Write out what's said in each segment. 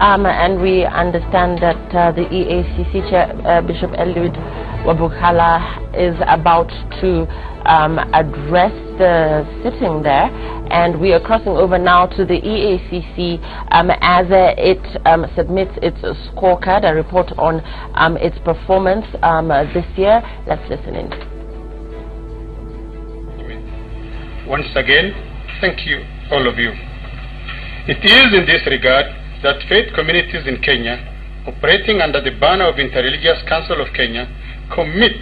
and we understand that the EACC Chair, Bishop Eliud Wabukala, is about to address the sitting there, and we are crossing over now to the EACC as it submits its scorecard, a report on its performance this year. Let's listen in. Once again, thank you, all of you. It is in this regard that faith communities in Kenya, operating under the banner of Interreligious Council of Kenya, commit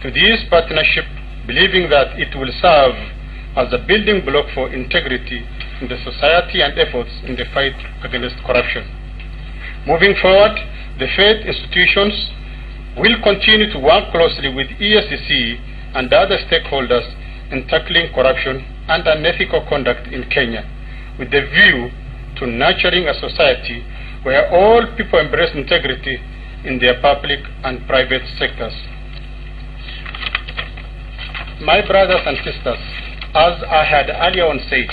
to this partnership, believing that it will serve as a building block for integrity in the society and efforts in the fight against corruption. Moving forward, the faith institutions will continue to work closely with EACC and other stakeholders in tackling corruption and unethical conduct in Kenya, with the view to nurturing a society where all people embrace integrity in their public and private sectors. My brothers and sisters, as I had earlier on said,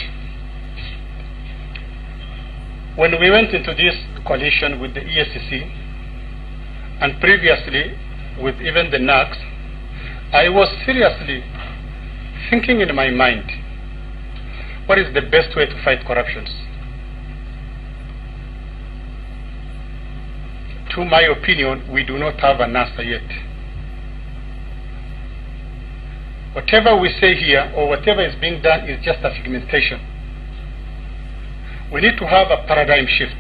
when we went into this coalition with the EACC and previously with even the NACS, I was seriously thinking in my mind, what is the best way to fight corruptions? To my opinion, we do not have an answer yet. Whatever we say here or whatever is being done is just a figmentation. We need to have a paradigm shift.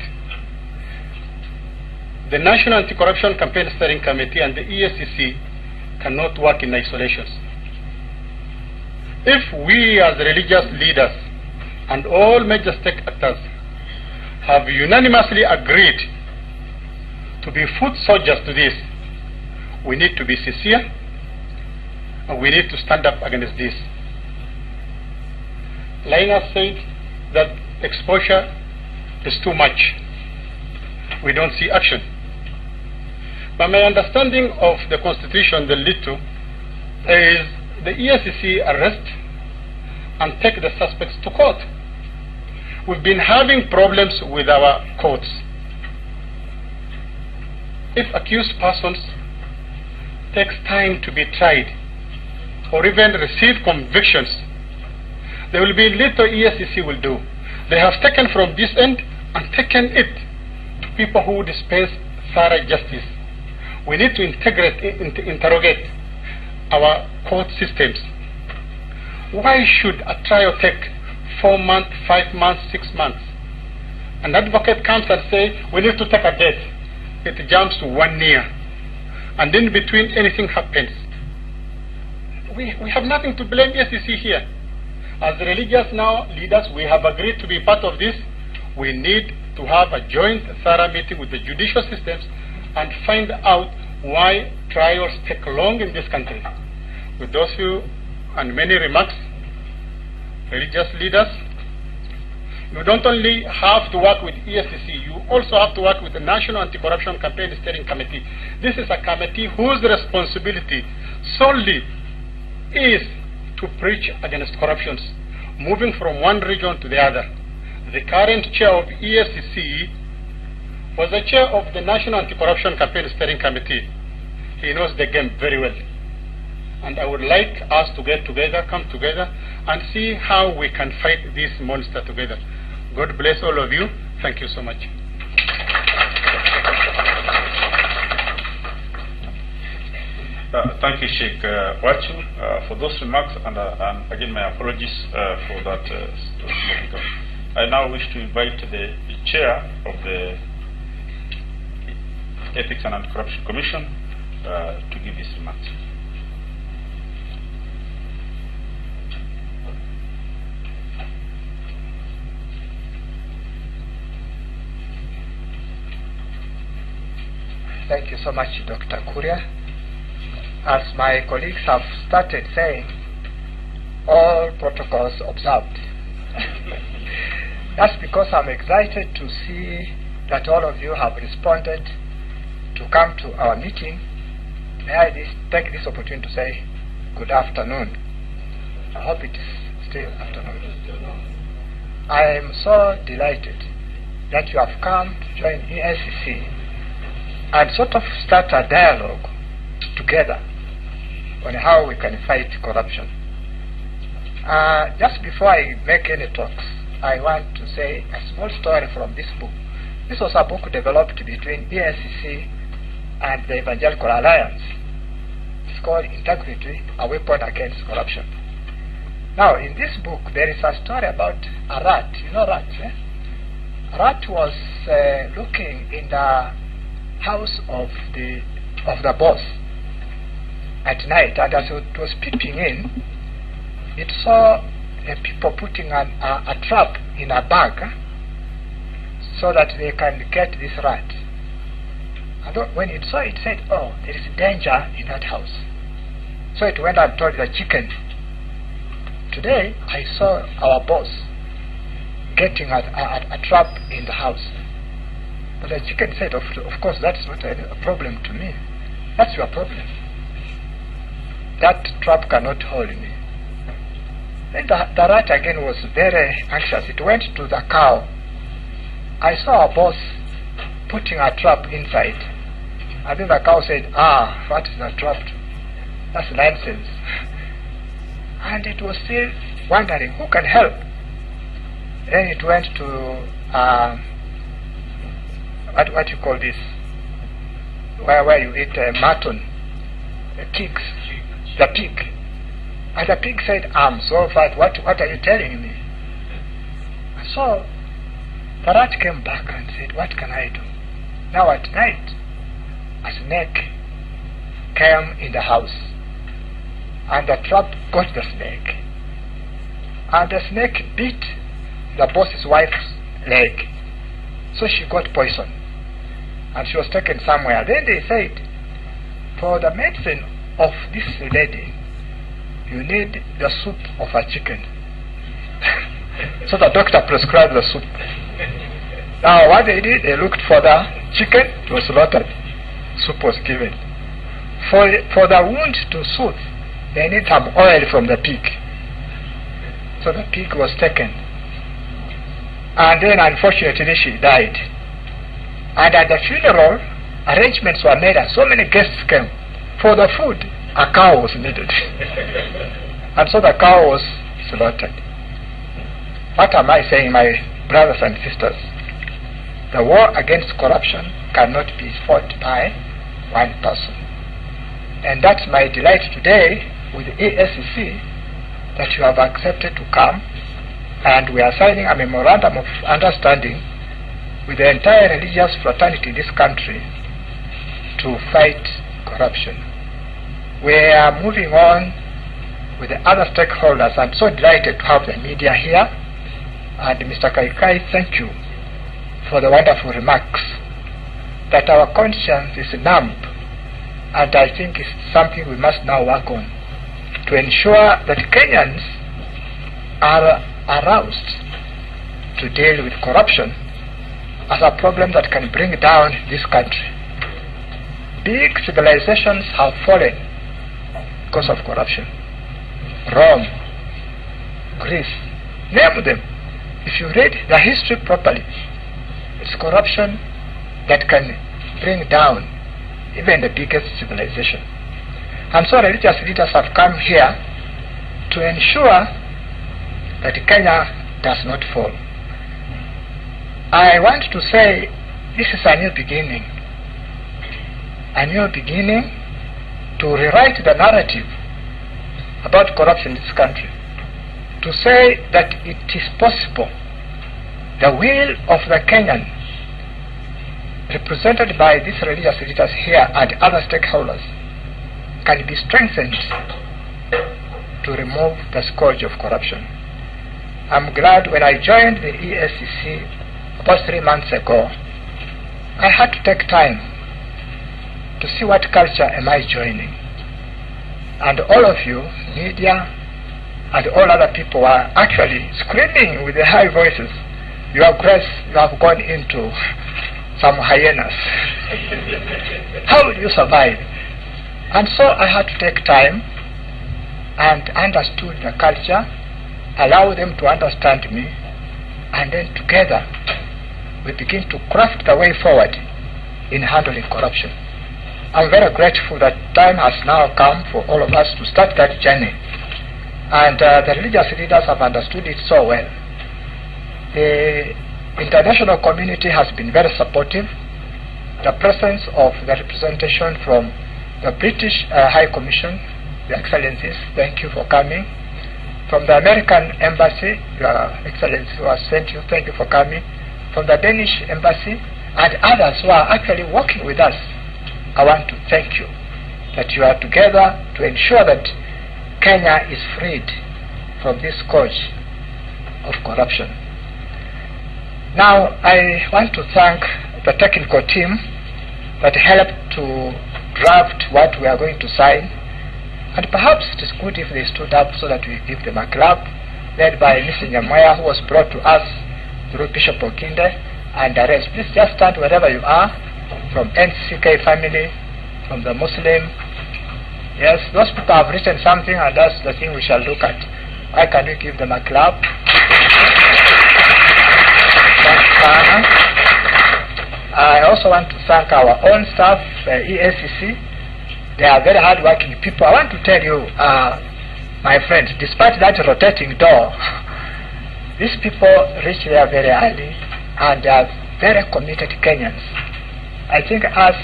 The National Anti-Corruption Campaign Steering Committee and the EACC cannot work in isolation. If we as religious leaders and all major stake actors have unanimously agreed to be foot soldiers to this, we need to be sincere and we need to stand up against this. Linus said that exposure is too much. We don't see action. But my understanding of the Constitution, the little, is the EACC arrest and take the suspects to court. We've been having problems with our courts. If accused persons takes time to be tried or even receive convictions, there will be little EACC will do. They have taken from this end and taken it to people who dispense thorough justice. We need to interrogate our court systems. Why should a trial take 4 months, 5 months, 6 months? An advocate comes and says, we need to take a date. It jumps to 1 year. And in between, anything happens. We have nothing to blame EACC here. As religious now leaders, we have agreed to be part of this. We need to have a joint thorough meeting with the judicial systems and find out why trials take long in this country. With those few and many remarks, religious leaders, you don't only have to work with EACC, you also have to work with the National Anti-Corruption Campaign Steering Committee. This is a committee whose responsibility solely is to preach against corruptions, moving from one region to the other. The current chair of EACC was the chair of the National Anti-Corruption Campaign Steering Committee. He knows the game very well. And I would like us to get together, come together, and see how we can fight this monster together. God bless all of you. Thank you so much. Thank you, Sheikh Wachu, for those remarks, and again my apologies for that. I now wish to invite the chair of the Ethics and Anti-Corruption Commission to give his remarks. Thank you so much, Dr. Kuria. As my colleagues have started saying, all protocols observed. That's because I'm excited to see that all of you have responded to come to our meeting. May I take this opportunity to say good afternoon. I hope it is still afternoon. I am so delighted that you have come to join EACC and sort of start a dialogue together on how we can fight corruption. Just before I make any talks, I want to say a small story from this book. This was a book developed between EACC and the Evangelical Alliance. It's called Integrity, a Weapon Against Corruption. Now, in this book, there is a story about a rat. You know rats, eh? A rat was looking in the house of the boss at night, and as it was peeping in, it saw people putting a trap in a bag so that they can get this rat. And when it saw it, said, "Oh, there is danger in that house." So it went and told the chicken, "Today I saw our boss getting a trap in the house." But the chicken said, of course, that's not a problem to me. That's your problem. That trap cannot hold me. Then the rat again was very anxious. It went to the cow. "I saw our boss putting a trap inside." And then the cow said, "What is a trap? That's nonsense." And it was still wondering who can help. Then it went to what you call this, where you eat mutton, pigs, the pig. And the pig said, "I'm so fat, what are you telling me?" And so the rat came back and said, "What can I do?" Now at night, a snake came in the house, and the trap got the snake. And the snake bit the boss's wife's leg, so she got poison, and she was taken somewhere. Then they said, "For the medicine of this lady, you need the soup of a chicken." So the doctor prescribed the soup. Now what they did, they looked for the chicken, it was slaughtered, soup was given. For the wound to soothe, they need some oil from the pig. So the pig was taken. And then unfortunately she died. And at the funeral, arrangements were made and so many guests came. For the food, a cow was needed. And so the cow was slaughtered. What am I saying, my brothers and sisters? The war against corruption cannot be fought by one person. And that's my delight today with EACC, that you have accepted to come, and we are signing a memorandum of understanding with the entire religious fraternity in this country to fight corruption. We are moving on with the other stakeholders. I'm so delighted to have the media here. And Mr. Kaikai, thank you for the wonderful remarks that our conscience is numb, and I think it's something we must now work on to ensure that Kenyans are aroused to deal with corruption as a problem that can bring down this country. Big civilizations have fallen because of corruption. Rome, Greece, name them. If you read the history properly, it's corruption that can bring down even the biggest civilization. And so religious leaders have come here to ensure that Kenya does not fall. I want to say this is a new beginning. A new beginning to rewrite the narrative about corruption in this country. To say that it is possible the will of the Kenyan, represented by these religious leaders here and other stakeholders, can be strengthened to remove the scourge of corruption. I'm glad when I joined the EACC about 3 months ago, I had to take time to see what culture am I joining. And all of you, media, and all other people are actually screaming with their high voices, "Your Grace, you have gone into some hyenas. How will you survive?" And so I had to take time and understood the culture, allow them to understand me, and then together we begin to craft the way forward in handling corruption. I'm very grateful that time has now come for all of us to start that journey. And the religious leaders have understood it so well. The international community has been very supportive. The presence of the representation from the British High Commission, Your Excellencies, thank you for coming. From the American Embassy, Your Excellency, who has sent you, thank you for coming. From the Danish Embassy and others who are actually working with us, I want to thank you that you are together to ensure that Kenya is freed from this scourge of corruption. Now, I want to thank the technical team that helped to draft what we are going to sign. And perhaps it is good if they stood up so that we give them a clap, led by Mr. Nyamoya, who was brought to us through Bishop Okinde, and the rest. Please just stand wherever you are, from NCK family, from the Muslim. Yes, those people have written something, and that's the thing we shall look at. Why can we give them a clap? I also want to thank our own staff, EACC. They are very hard-working people. I want to tell you, my friends, despite that rotating door, these people reach there very early, and they are very committed Kenyans. I think us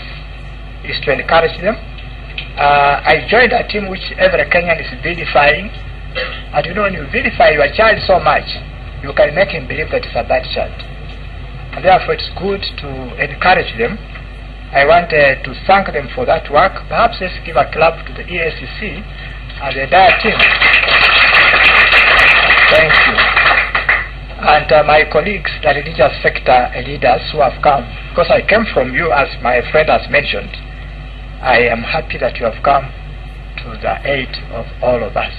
is to encourage them. I joined a team which every Kenyan is vilifying, and you know, when you vilify your child so much, you can make him believe that it's a bad child. And therefore it's good to encourage them. I want to thank them for that work. Perhaps let's give a clap to the EACC and the entire team. Thank you. And my colleagues, the religious sector leaders who have come, because I came from you, as my friend has mentioned, I am happy that you have come to the aid of all of us.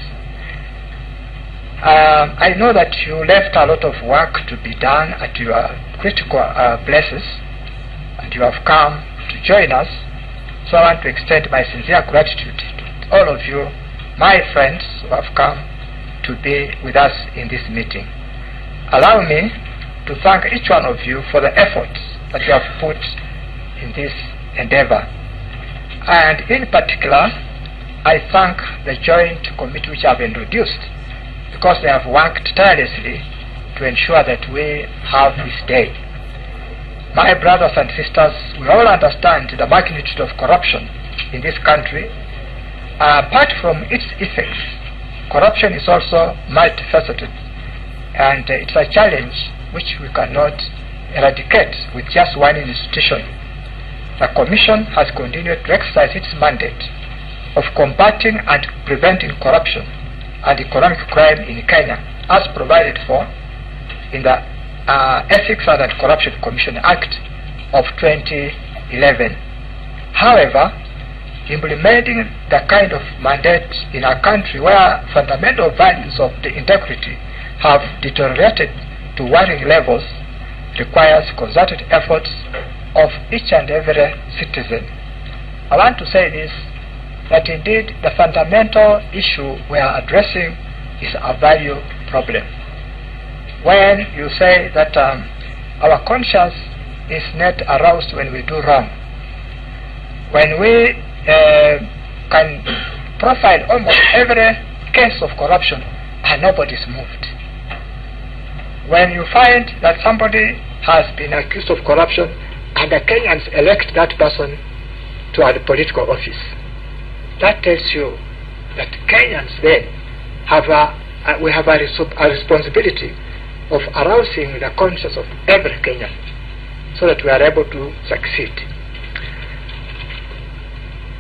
I know that you left a lot of work to be done at your critical places, and you have come to join us. So I want to extend my sincere gratitude to all of you, my friends, who have come to be with us in this meeting. Allow me to thank each one of you for the efforts that you have put in this endeavor. And in particular, I thank the joint committee which I have introduced, because they have worked tirelessly to ensure that we have this day. My brothers and sisters, we all understand the magnitude of corruption in this country. Apart from its effects, corruption is also multifaceted, and it's a challenge which we cannot eradicate with just one institution. The Commission has continued to exercise its mandate of combating and preventing corruption and economic crime in Kenya, as provided for in the Ethics and Anti-Corruption Commission Act of 2011. However, implementing the kind of mandate in a country where fundamental values of the integrity have deteriorated to worrying levels requires concerted efforts of each and every citizen. I want to say this, that indeed the fundamental issue we are addressing is a value problem. When you say that our conscience is not aroused when we do wrong, when we can profile almost every case of corruption and nobody is moved, when you find that somebody has been accused of corruption and the Kenyans elect that person to a political office, that tells you that Kenyans then have we have a responsibility of arousing the conscience of every Kenyan so that we are able to succeed.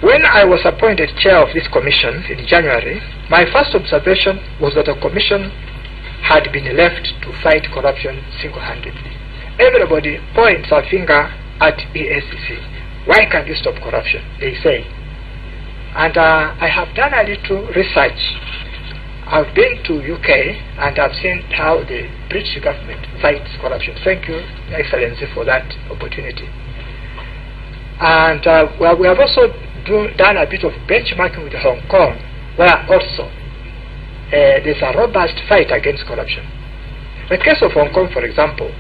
When I was appointed chair of this commission in January, my first observation was that the commission had been left to fight corruption single-handedly. Everybody points a finger at EACC. Why can't you stop corruption? They say. And I have done a little research. I've been to UK and I've seen how the British government fights corruption. Thank you, Your Excellency, for that opportunity. And we have also done a bit of benchmarking with Hong Kong, where also there's a robust fight against corruption. The case of Hong Kong, for example,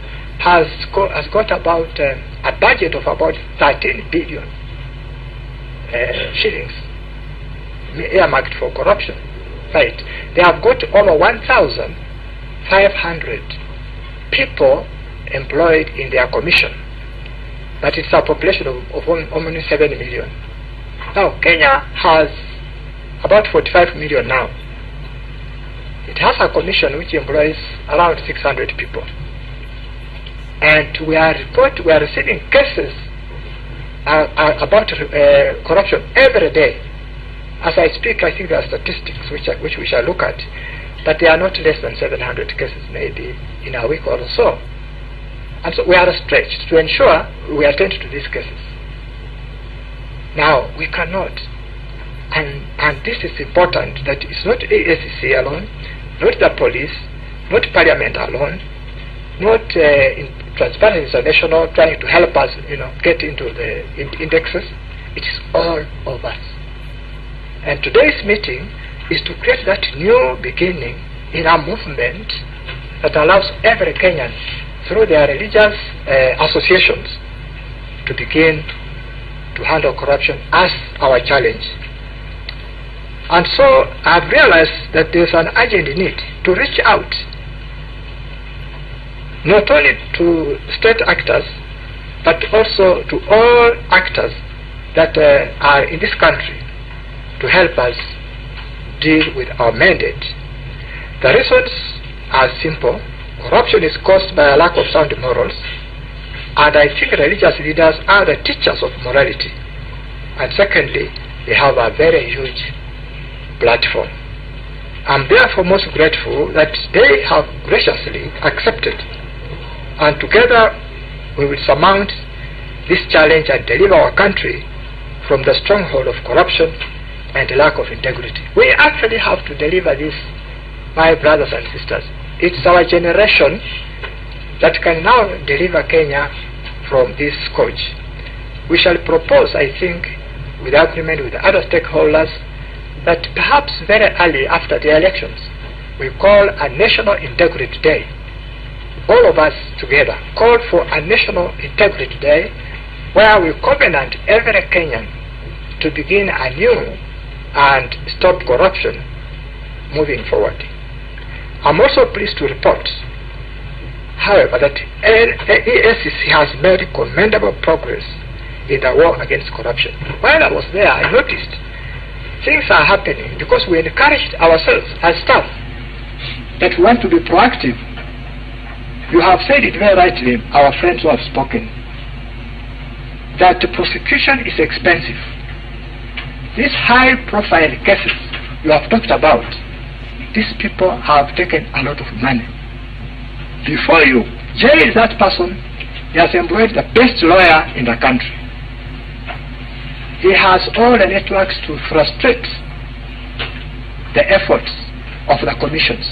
has got about a budget of about 13 billion shillings earmarked for corruption. Right. They have got over 1,500 people employed in their commission. But it's a population of only 7 million. Now, Kenya has about 45 million now. It has a commission which employs around 600 people. And we are receiving cases about corruption every day. As I speak, I think there are statistics which we shall look at, but they are not less than 700 cases maybe in a week or so. And so we are stretched to ensure we attend to these cases. Now, we cannot, and this is important, that it's not EACC alone, not the police, not Parliament alone, not Transparency International trying to help us, get into the indexes. It is all of us. And today's meeting is to create that new beginning in a movement that allows every Kenyan, through their religious associations, to begin to handle corruption as our challenge. And so I've realized that there's an urgent need to reach out, not only to state actors, but also to all actors that are in this country, to help us deal with our mandate. The reasons are simple. Corruption is caused by a lack of sound morals, and I think religious leaders are the teachers of morality. And secondly, they have a very huge platform. I'm therefore most grateful that they have graciously accepted, and together we will surmount this challenge and deliver our country from the stronghold of corruption and lack of integrity. We actually have to deliver this, my brothers and sisters. It's our generation that can now deliver Kenya from this scourge. We shall propose, I think, with agreement with the other stakeholders, that perhaps very early after the elections, we call a National Integrity Day. All of us together call for a National Integrity Day, where we covenant every Kenyan to begin anew and stop corruption moving forward. I'm also pleased to report, however, that EACC has made commendable progress in the war against corruption. While I was there, I noticed things are happening because we encouraged ourselves as staff that we want to be proactive. You have said it very rightly, our friends who have spoken, that the prosecution is expensive. These high-profile cases you have talked about, these people have taken a lot of money. Before you jail that person, he has employed the best lawyer in the country. He has all the networks to frustrate the efforts of the commissions.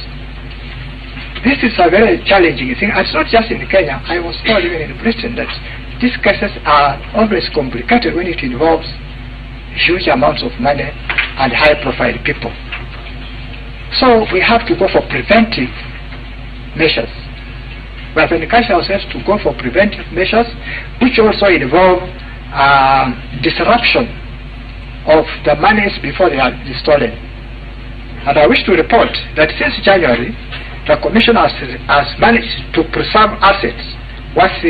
This is a very challenging thing. It's not just in Kenya. I was told even in Britain that these cases are always complicated when it involves huge amounts of money and high-profile people. So we have to go for preventive measures. We have encouraged ourselves to go for preventive measures, which also involve disruption of the monies before they are stolen. And I wish to report that since January, the Commission has managed to preserve assets worth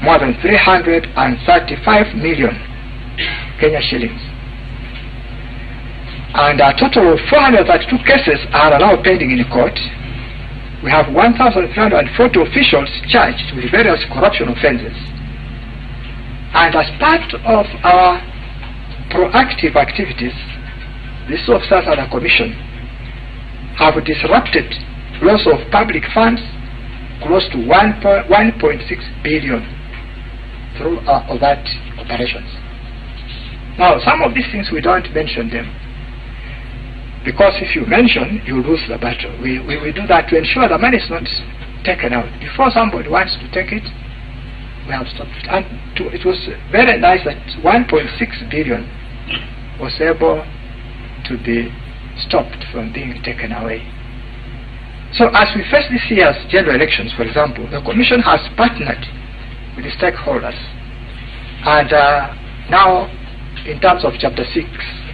more than 335 million Kenya shillings. And a total of 432 cases are now pending in court. We have 1,340 officials charged with various corruption offenses. And as part of our proactive activities, these officers and the Commission have disrupted loss of public funds close to 1.6 billion through overt operations. Now, some of these things we don't mention them, because if you mention, you lose the battle. We do that to ensure the money is not taken out. Before somebody wants to take it, we have stopped it. And it was very nice that 1.6 billion was able to be stopped from being taken away. So as we face this year's general elections, for example, the Commission has partnered with the stakeholders. And now, in terms of Chapter 6,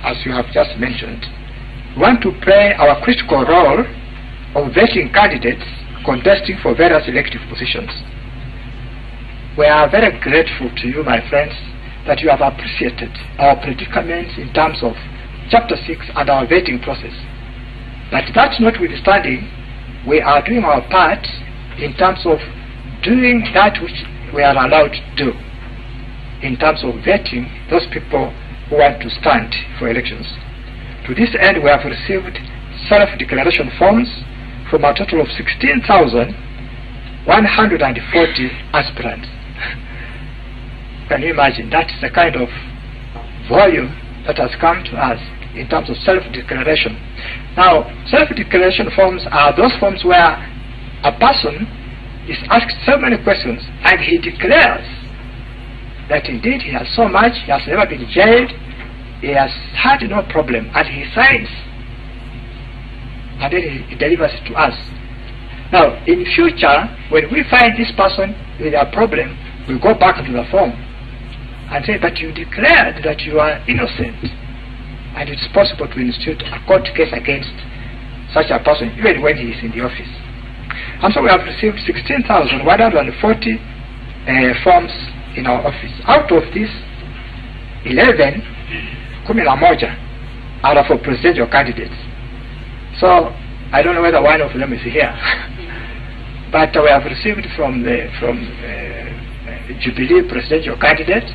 as you have just mentioned, we want to play our critical role of vetting candidates contesting for various elective positions. We are very grateful to you, my friends, that you have appreciated our predicaments in terms of Chapter 6 and our vetting process. But that notwithstanding, we are doing our part in terms of doing that which we are allowed to do, in terms of vetting those people who want to stand for elections. To this end, we have received self-declaration forms from a total of 16,140 aspirants. Can you imagine? That's the kind of volume that has come to us in terms of self-declaration. Now, self-declaration forms are those forms where a person is asked so many questions and he declares that indeed he has so much, he has never been jailed, he has had no problem, and he signs and then he delivers it to us. Now, in future, when we find this person with a problem, we go back to the form and say, but you declared that you are innocent, and it's possible to institute a court case against such a person even when he is in the office. And so we have received 16,140 forms in our office. Out of this, 11 are for presidential candidates. So I don't know whether one of them is here. But we have received from Jubilee presidential candidate.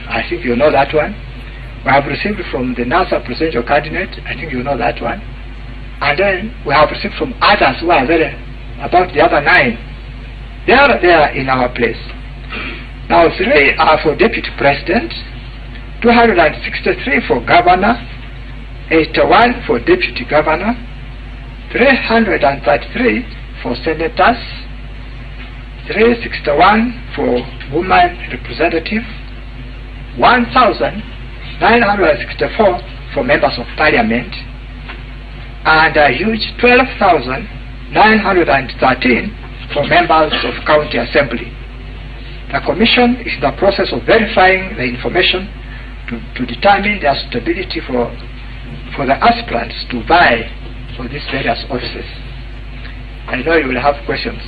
I think you know that one. We have received from the NASA presidential candidate. I think you know that one. And then we have received from others who are there, about the other 9. They are there in our place. Now 3 are for deputy president, 263 for governor, 81 for deputy governor, 333 for senators, 361 for women representative, 1,964 for members of parliament, and a huge 12,913 for members of county assembly. The Commission is in the process of verifying the information to determine their suitability for the aspirants to vie for these various offices. I know you will have questions.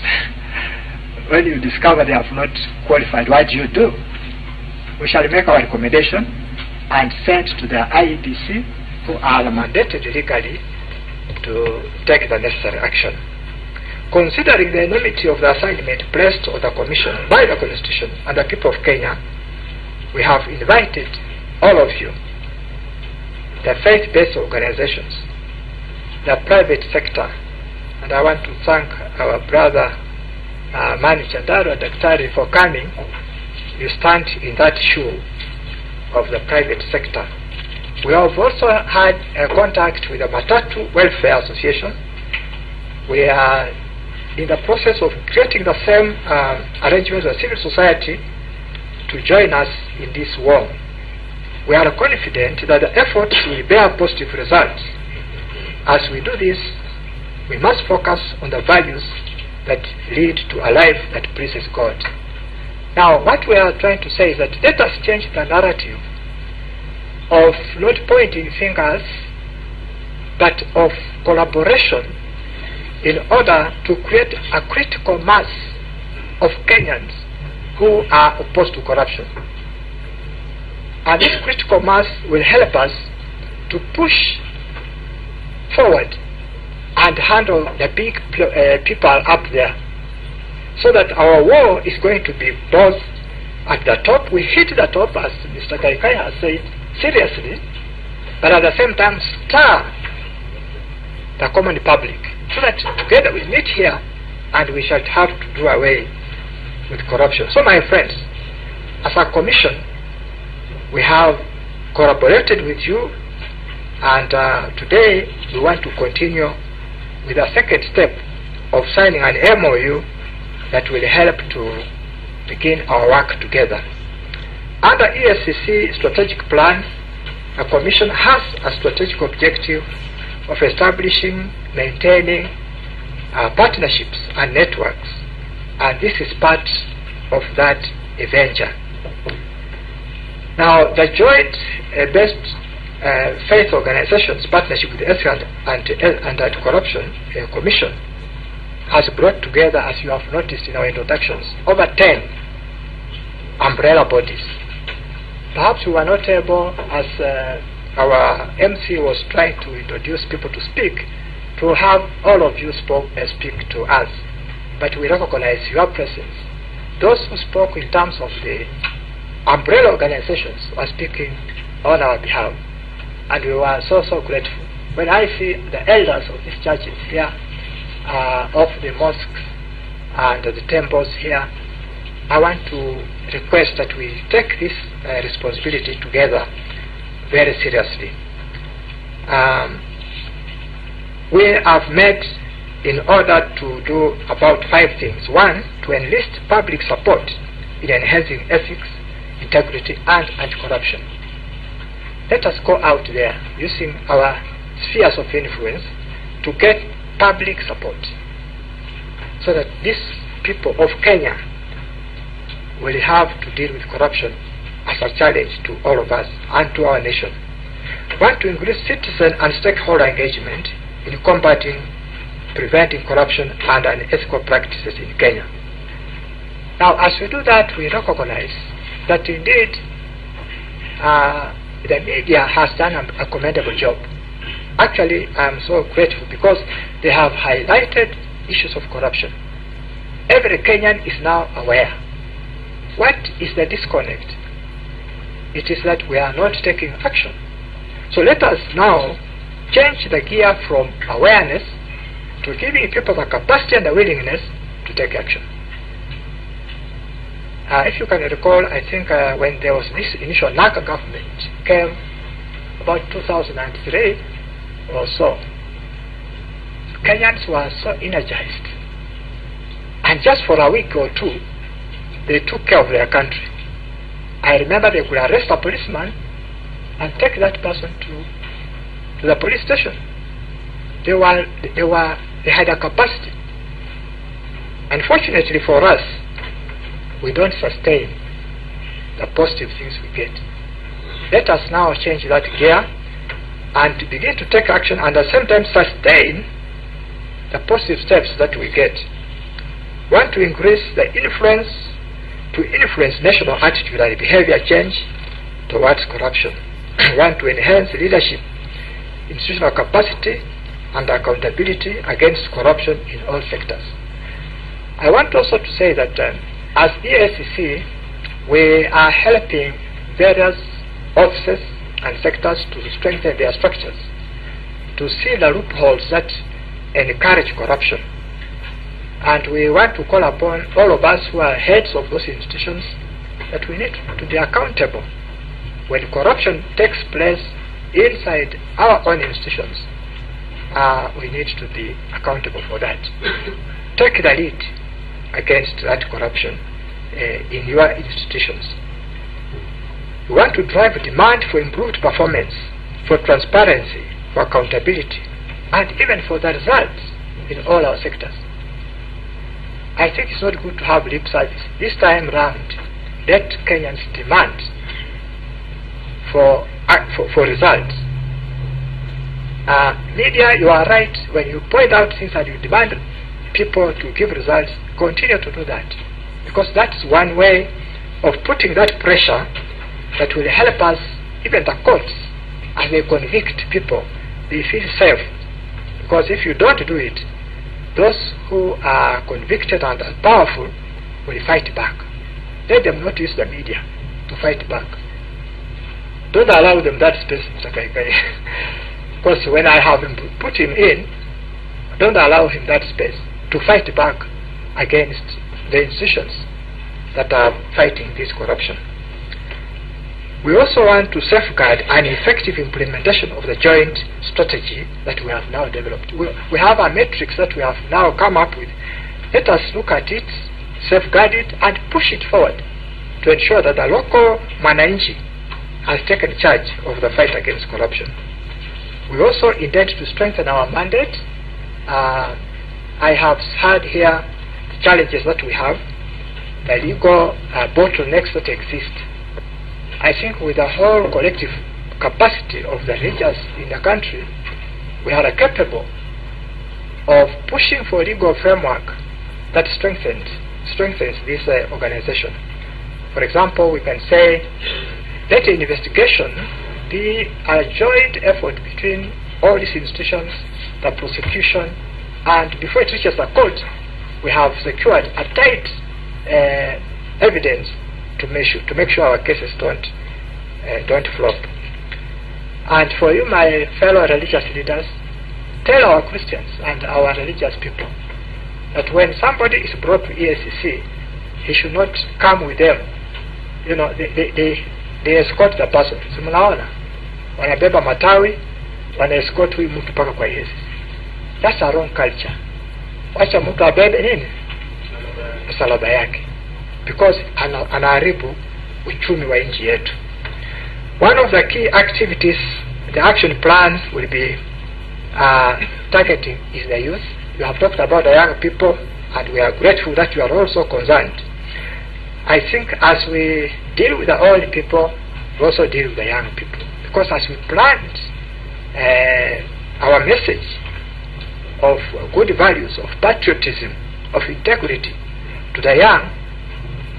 When you discover they have not qualified, what do you do? We shall make our recommendation and send to the IEBC, who are mandated legally to take the necessary action. Considering the enormity of the assignment placed on the Commission by the Constitution and the people of Kenya, we have invited all of you, the faith-based organizations, the private sector, and I want to thank our brother Mani Chandaro Daktari for coming. You stand in that shoe of the private sector. We have also had a contact with the Matatu Welfare Association. We are in the process of creating the same arrangements with civil society to join us in this war. We are confident that the efforts will bear positive results. As we do this, we must focus on the values that lead to a life that pleases God. Now, what we are trying to say is that let us change the narrative of not pointing fingers, but of collaboration in order to create a critical mass of Kenyans who are opposed to corruption. And this critical mass will help us to push forward and handle the big people up there, so that our war is going to be both at the top. We hit the top, as Mr. Kaikai has said, seriously, but at the same time stir the common public, so that together we meet here and we shall have to do away with corruption. So my friends, as a commission, we have collaborated with you, and today we want to continue with the second step of signing an MOU that will help to begin our work together. Under EACC strategic plan, the Commission has a strategic objective of establishing, maintaining, partnerships and networks, and this is part of that venture. Now, the joint best faith organizations partnership with the Ethics and Anti-Corruption Commission has brought together, as you have noticed in our introductions, over 10 umbrella bodies. Perhaps we were not able, as our MC was trying to introduce people to speak, to have all of you speak to us. But we recognize your presence. Those who spoke in terms of the umbrella organizations were speaking on our behalf. And we were so grateful. When I see the elders of these churches here, of the mosques and the temples here, I want to request that we take this responsibility together very seriously. We have met in order to do about 5 things. 1, to enlist public support in enhancing ethics, integrity, and anti-corruption. Let us go out there using our spheres of influence to get public support so that these people of Kenya will have to deal with corruption as a challenge to all of us and to our nation. We want to increase citizen and stakeholder engagement in combating, preventing corruption and unethical practices in Kenya. Now, as we do that, we recognize that indeed the media has done a commendable job. Actually, I'm so grateful because they have highlighted issues of corruption. Every Kenyan is now aware. What is the disconnect? It is that we are not taking action. So let us now change the gear from awareness to giving people the capacity and the willingness to take action. If you can recall, I think when there was this initial NACA government came about 2003 or so, Kenyans were so energized. And just for a week or two, they took care of their country. I remember they could arrest a policeman and take that person to the police station. They had a capacity. Unfortunately for us, we don't sustain the positive things we get. Let us now change that gear and begin to take action and at the same time sustain the positive steps that we get. We want to increase the influence national attitude and behavior change towards corruption. We want to enhance leadership, institutional capacity and accountability against corruption in all sectors. I want also to say that as EACC, we are helping various offices and sectors to strengthen their structures, to see the loopholes that encourage corruption. And we want to call upon all of us who are heads of those institutions that we need to be accountable. When corruption takes place inside our own institutions, we need to be accountable for that. Take the lead against that corruption in your institutions. We want to drive demand for improved performance, for transparency, for accountability, and even for the results in all our sectors. I think it's not good to have lip service. This time round, let Kenyans demand for results. Media, you are right when you point out things and you demand people to give results. Continue to do that, because that's one way of putting that pressure that will help us, even the courts, as they convict people, they feel safe. Because if you don't do it, those who are convicted and are powerful will fight back. Let them not use the media to fight back. Don't allow them that space, Mr. Kaikai. Because when I have put him in, don't allow him that space to fight back against the institutions that are fighting this corruption. We also want to safeguard an effective implementation of the joint strategy that we have now developed. We have a matrix that we have now come up with. Let us look at it, safeguard it, and push it forward to ensure that the local Mwananchi has taken charge of the fight against corruption. We also intend to strengthen our mandate I have had here the challenges that we have, the legal bottlenecks that exist. I think with the whole collective capacity of the religious in the country, we are capable of pushing for a legal framework that strengthens this organization. For example, we can say, let the investigation be a joint effort between all these institutions, the prosecution, and before it reaches the court, we have secured a tight evidence to make sure our cases don't flop. And for you, my fellow religious leaders, tell our Christians and our religious people that when somebody is brought to EACC, he should not come with them. You know, they escort the person. Simulaona wanabeba matawi, wana escort huyu mtu mpaka kwa Yesu. That's a wrong culture. Wacha mtu abebe nini? Msalaba yake. Because anaharibu uchumi wa nchi yetu. One of the key activities, the action plans will be targeting is the youth. You have talked about the young people, and we are grateful that you are also concerned. I think as we deal with the old people, we also deal with the young people. Because as we plant our message of good values, of patriotism, of integrity to the young,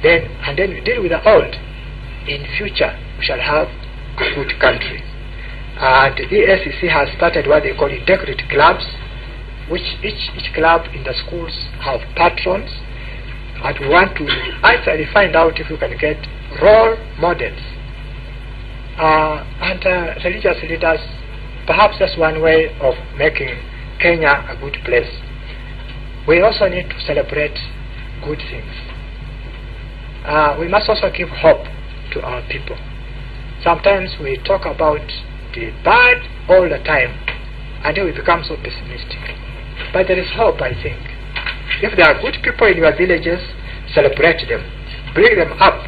and then we deal with the old, in future we shall have a good country. And the EACC has started what they call integrity clubs, which each club in the schools have patrons, and we want to actually find out if we can get role models. And religious leaders, perhaps that's one way of making Kenya a good place. We also need to celebrate good things. We must also give hope to our people. Sometimes we talk about the bad all the time, and then we become so pessimistic. But there is hope, I think. If there are good people in your villages, celebrate them. Bring them up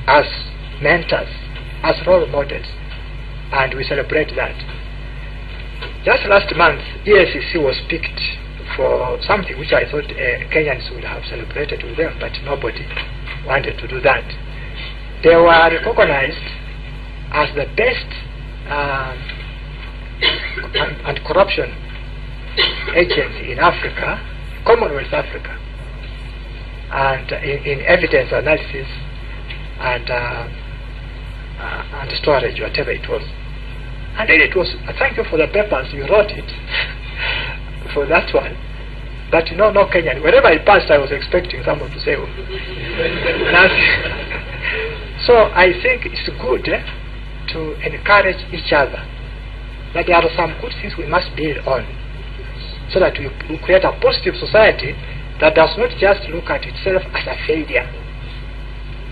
as mentors, as role models, and we celebrate that. Just last month, EACC was picked for something which I thought Kenyans would have celebrated with them, but nobody wanted to do that. They were recognized as the best anti-corruption agency in Africa, Commonwealth Africa, and in evidence analysis and storage, whatever it was. And then it was, thank you for the papers, you wrote it for that one. But no Kenyan. Whenever I passed, I was expecting someone to say, oh. So I think it's good to encourage each other. That there are some good things we must build on, so that we create a positive society that does not just look at itself as a failure.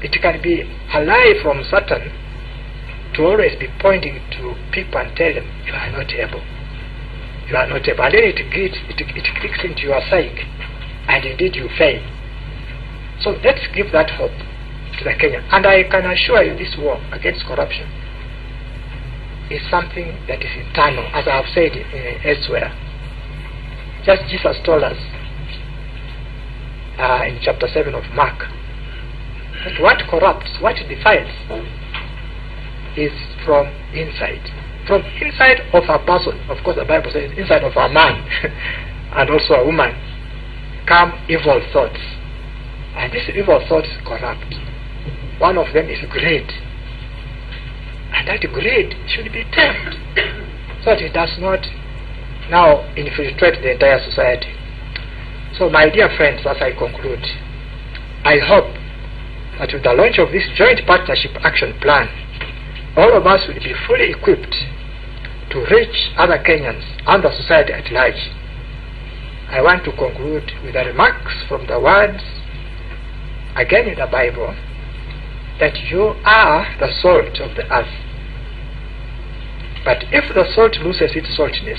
It can be alive from Satan to always be pointing to people and tell them, you are not able. You are not able. And then it clicks into your psyche, and indeed you fail. So let's give that hope to the Kenyan. And I can assure you, this war against corruption is something that is internal, as I have said elsewhere. Just Jesus told us in chapter 7 of Mark that what corrupts, what defiles, is from inside. From inside of a person, of course the Bible says inside of a man and also a woman, come evil thoughts. And these evil thoughts corrupt. One of them is greed. And that greed should be tamed, so that it does not now infiltrate the entire society. So my dear friends, as I conclude, I hope that with the launch of this joint partnership action plan, all of us will be fully equipped to reach other Kenyans and the society at large. I want to conclude with the remarks from the words, again in the Bible, that you are the salt of the earth. But if the salt loses its saltiness,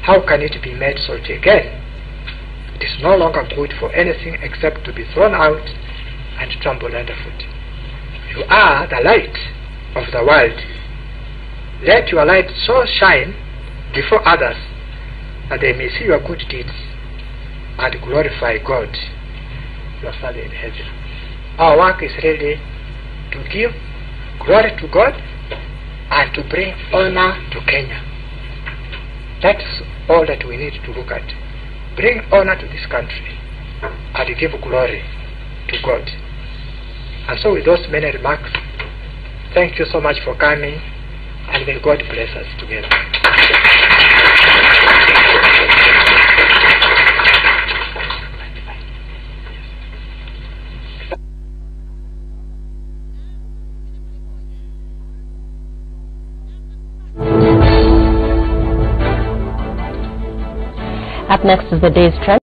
how can it be made salty again? It is no longer good for anything except to be thrown out and trampled underfoot. You are the light of the world. Let your light so shine before others that they may see your good deeds and glorify God, your Father in heaven. Our work is really to give glory to God and to bring honor to Kenya. That's all that we need to look at. Bring honor to this country and give glory to God. And so with those many remarks, thank you so much for coming, and may God bless us together. Up next is the day's trend.